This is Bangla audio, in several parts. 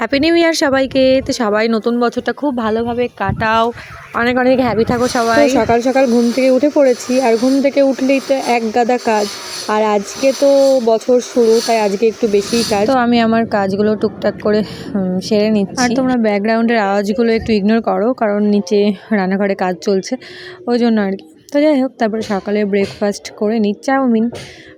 হ্যাপি নিউ ইয়ার সবাইকে। তো সবাই নতুন বছরটা খুব ভালোভাবে কাটাও, অনেক অনেক হ্যাপি থাকো সবাই। সকাল সকাল ঘুম থেকে উঠে পড়েছি, আর ঘুম থেকে উঠলেই তো এক গাদা কাজ। আর আজকে তো বছর শুরু, তাই আজকে একটু বেশিই কাজ। তো আমি আমার কাজগুলো টুকটাক করে সেরে নিচ্ছি। আর তোমরা ব্যাকগ্রাউন্ডের আওয়াজগুলো একটু ইগনোর করো, কারণ নিচে রান্নাঘরে কাজ চলছে, ওই জন্য আর কি। তো যাই হোক, তারপরে সকালে ব্রেকফাস্ট করে নিই, চাউমিন,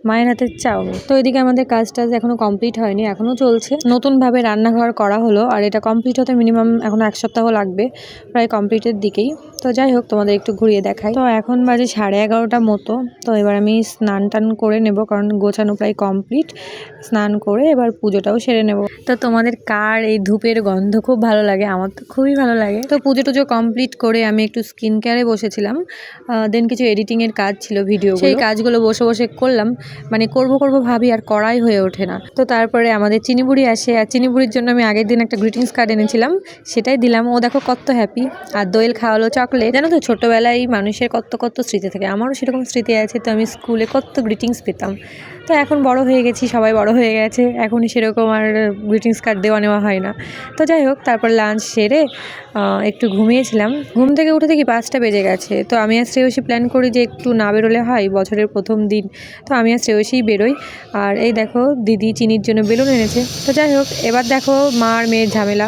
মায়ের হাতের চাউমিন। তো এদিকে আমাদের কাজ টাজ এখনো কমপ্লিট হয়নি, এখনো চলছে। নতুনভাবে রান্নাঘর করা হলো, আর এটা কমপ্লিট হতে মিনিমাম এখনো 1 সপ্তাহ লাগবে, প্রায় কমপ্লিটের দিকেই। তো যাই হোক, তোমাদের একটু ঘুরিয়ে দেখাই। তো এখন বাজে 11:30 মতো। তো এবার আমি স্নান টান করে নেব, কারণ গোছানো প্রায় কমপ্লিট। স্নান করে এবার পুজোটাও সেরে নেব। তো তোমাদের কার এই ধূপের গন্ধ খুব ভালো লাগে? আমার তো খুবই ভালো লাগে। তো পুজো টুজো কমপ্লিট করে আমি একটু স্কিন কেয়ারে বসেছিলাম, দেন কিছু এডিটিংয়ের কাজ ছিল, ভিডিও, সেই কাজগুলো বসে বসে করলাম। মানে করবো ভাবি, আর করাই হয়ে ওঠে না। তো তারপরে আমাদের চিনিবুড়ি আসে, আর চিনিবুড়ির জন্য আমি আগের দিন একটা গ্রিটিংস কার্ড এনেছিলাম, সেটাই দিলাম। ও দেখো কত হ্যাপি। আর দোয়েল খাওয়ালো চকলেট। জানো তো, ছোটোবেলায় মানুষের কত স্মৃতি থাকে, আমারও সেরকম স্মৃতি আছে। তো আমি স্কুলে কত গ্রিটিংস পেতাম। তো এখন বড় হয়ে গেছি, সবাই বড় হয়ে গেছে, এখনই সেরকম আর গ্রিটিংস কার্ড নেওয়া হয় না। তো যাই হোক, তারপর লাঞ্চ সেরে একটু ঘুমিয়েছিলাম। ঘুম থেকে উঠে দেখি 5টা বেজে গেছে। তো আমি আর শ্রেয়সী প্ল্যান করি যে একটু না বেরোলে হয়, বছরের প্রথম দিন। তো আমি আর শ্রেয়সীই বেরোই। আর এই দেখো, দিদি চিনির জন্য বেলুন এনেছে। তো যাই হোক, এবার দেখো মা আর মেয়ের ঝামেলা।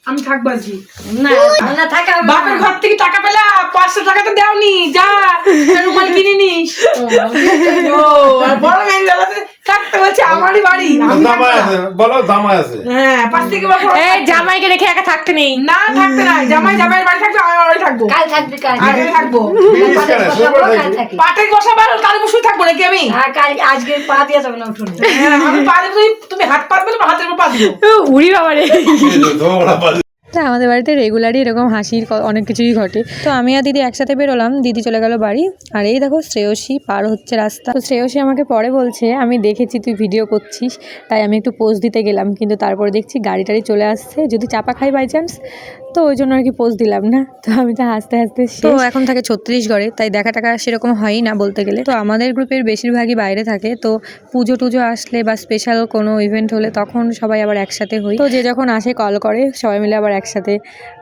আমি থাকবো আজকে। বাপের ঘর থেকে টাকা পেলা, 500 টাকা তো দেওনি, যা রুমাল কিনে নিস। বড় মেয়ে থাকতে বলছে আমারই বাড়ি, হ্যাঁ, 5 থেকে জামাইকে রেখে একা থাকতে নেই, না থাকতে নাই। জামাইয়ের বাড়ি থাকবে, আমি বাড়ি থাকবো, থাকবো পাটে বসাবো, কালী বসে থাকবো নাকি আমি? আজকে পা দিয়ে যাবে না উঠুন। আমি পা দেবো, তুমি হাত পা দেবে, হাতের উপর পা দিও। উড়ি বাবারে। তা আমাদের বাড়িতে রেগুলারই এরকম হাসির অনেক কিছুই ঘটে। তো আমি আর দিদি একসাথে বেরোলাম, দিদি চলে গেল বাড়ি। আর এই দেখো শ্রেয়সী পার হচ্ছে রাস্তা। তো শ্রেয়সী আমাকে পরে বলছে, আমি দেখেছি তুই ভিডিও করছিস, তাই আমি একটু পোজ দিতে গেলাম, কিন্তু তারপরে দেখছি গাড়ি টাড়ি চলে আসছে, যদি চাপা খাই বাই চান্স, তো ওই জন্য আর কি পোজ দিলাম না। তো আমি তো হাসতে তো এখন থাকে ছত্তিশগড়ে, তাই দেখা টাকা সেরকম হয়ই না বলতে গেলে। তো আমাদের গ্রুপের বেশিরভাগই বাইরে থাকে। তো পুজো টুজো আসলে বা স্পেশাল কোনো ইভেন্ট হলে তখন সবাই আবার একসাথে হই। তো যে যখন আসে কল করে, সবাই মিলে আবার একসাথে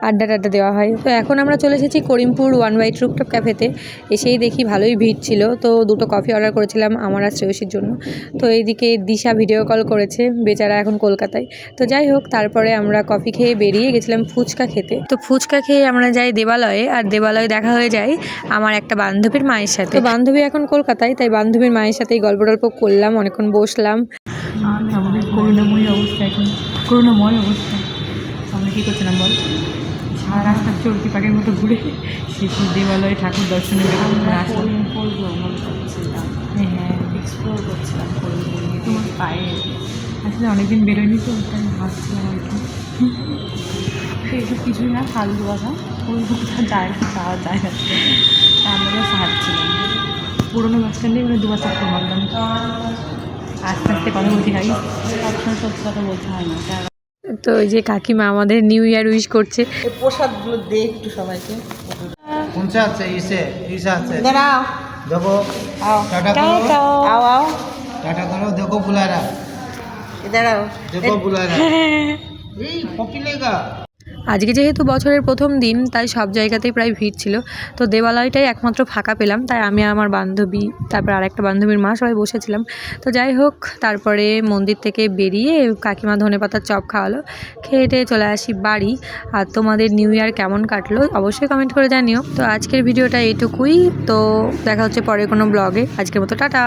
আড্ডা টাড্ডা দেওয়া হয়। তো এখন আমরা চলে এসেছি করিমপুর 1/2 রুপটপ ক্যাফেতে। এসেই দেখি ভালোই ভিড় ছিল। তো 2টো কফি অর্ডার করেছিলাম আমার আর শ্রেয়সীর জন্য। তো এইদিকে দিশা ভিডিও কল করেছে, বেচারা এখন কলকাতায়। তো যাই হোক, তারপরে আমরা কফি খেয়ে বেরিয়ে গেছিলাম ফুচকা খেতে। তো ফুচকা খেয়ে আমরা যাই দেবালয়ে, আর দেবালয়ে দেখা হয়ে যায় আমার একটা বান্ধবীর মায়ের সাথে। তো বান্ধবী এখন কলকাতায়, তাই বান্ধবীর মায়ের সাথেই গল্প টল্প করলাম, অনেকক্ষণ বসলাম। আমাদের করুণাময় অবস্থা, এখন করুণাময় অবস্থা। আমরা কী করছিলাম বল? সারা রাস্তা চলতি পাখির মতো ঘুরে সেই দেবালয়ে ঠাকুর দর্শনে হ্যাঁ, এক্সপ্লোর করছিলাম তোমার পায়ে। আসলে অনেকদিন বেরোয়নি তো, তাই ভাবছিলাম আর কি। এইসব কিছুই না, ফালতু কথা, ওই কোথাও যায় যাওয়া যায় না। তা আমরা হাঁটছিলাম পুরোনো বাস স্ট্যান্ডে, মানে 2 বার চক্কর মারলাম। আস্তে আস্তে কথা বলতে হয়, সবসময় সত্যি কথা বলতে হয় না। তো ওই যে কাকিমা আমাদের নিউ ইয়ার উইশ করছে। প্রসাদগুলো দে একটু সবাইকে। कौनसा আছে इसे ऐसा আছে দাঁড়াও, देखो आओ टाटा करो आओ आओ, टाटा करो देखो बुला रहा দাঁড়াও। देखो बुला रहा ए पपी लेगा। আজকে যেহেতু বছরের প্রথম দিন, তাই সব জায়গাতেই প্রায় ভিড় ছিল। তো দেবালয়টাই একমাত্র ফাঁকা পেলাম, তাই আমি আমার বান্ধবী, তারপর আরেকটা বান্ধবীর মা, সবাই বসেছিলাম। তো যাই হোক, তারপরে মন্দির থেকে বেরিয়ে কাকিমা ধনেপাতার চপ খাওয়ালো, খেয়ে চলে আসি বাড়ি। আর তোমাদের নিউ ইয়ার কেমন কাটলো অবশ্যই কমেন্ট করে জানিও। তো আজকের ভিডিওটা এইটুকুই। তো দেখা হচ্ছে পরে কোনো ব্লগে। আজকের মতো টাটা।